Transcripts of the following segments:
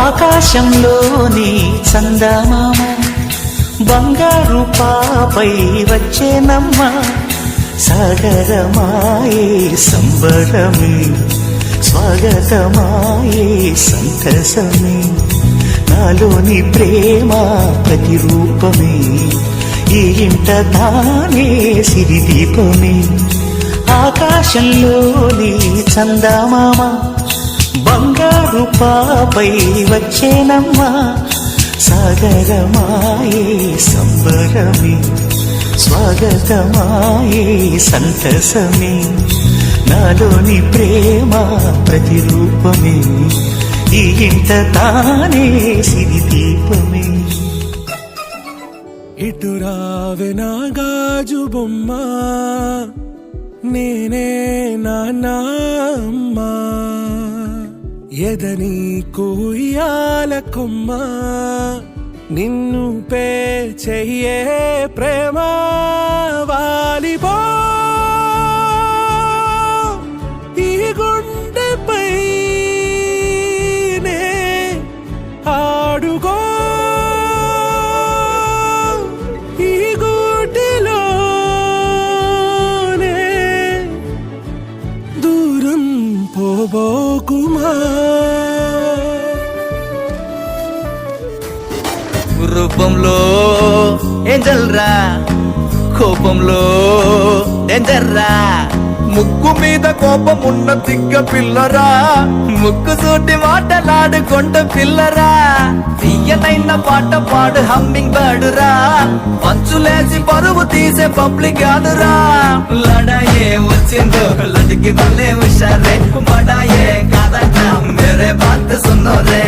ఆకాశంలోని చందమామ బంగారు పాపై వచ్చేనమ్మ సాగరమాయే సంబరమే స్వాగతమాయే సంతసమే నాలోని ప్రేమ ప్రతిరూపమే ఈ ఇంట తానే సిరిదీపమే ఆకాశంలోని చందమామ బంగారు పాపై వచ్చేనమ్మా సాగరమాయే సంబరమే స్వాగతమాయే సంతసమే నాలోని ప్రేమ ప్రతిరూపమే ఈ ఇంట తానే సిరిదీపమే. ఇటురావే నా గాజు బొమ్మ నేనే నాన్నమ్మ ఎదని కుయ్యాల కొమ్మ నిన్ను పే చెయ్యే ప్రేమ వాలిపో ఈ గుండెపై నే ఆడుకో ఈ గుడ్డిలోనే దూరం పోబోకుమా. రూపంలో ఏంజల్ రా కోపంలో డేంజర్ రా ముక్కు మీద కోపం ఉన్న తిక్క పిల్లరా ముక్కు సూటి మాటలాడుకుంట పిల్లరా తీయనైన పాట పాడు హమ్మింగ్ బర్డ్ రా పంచులేసి పరువు తీసే పబ్లిక్ కాదురా లడాయే వచ్చిందో లడికి మళ్ళీ హుషారే బడాయే కాదట మేరే బాత్ సున్నో రే.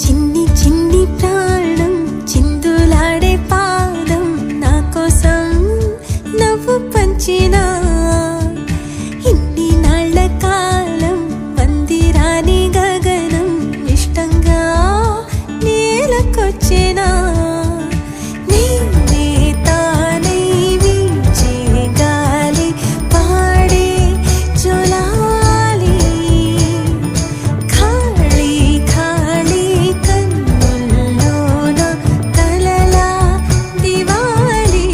చిన్ని చిన్ని ప్రాణం చిందులాడే పాదం నా కోసం నవ్వు పంచినా ఇన్ని నాళ్ల కాలం పందిరాని గగనం ఇష్టంగా నేలకొచ్చేనా నేనే తానై వీచే గాలి పాడే జోలాలి ఖాళీ ఖాళీ కన్నుల్లోన కలలా దివాలి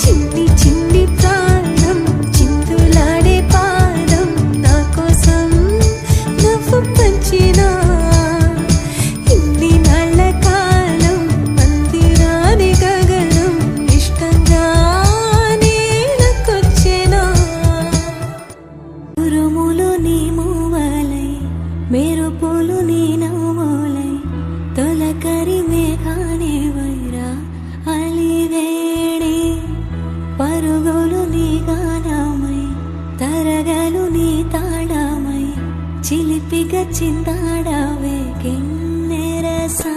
చిన్ని చిన్ని ప్రాణం చిందులాడే పాదం నా కోసం నవ్వు పంచినా ఇన్ని నాళ్ల కాలం మందిరాని గగనం ఇష్టంగా నేలకొచ్చేనా ఉరుములు నీ మూవలై మెరుపులు నీ నవ్వులై తొలకరి మేఘానే వైరా అలివేడి పరుగులు నీ గానమై తరగలు నీ తాళమై చిలిపిగా చిందాడవే కిన్నెరసా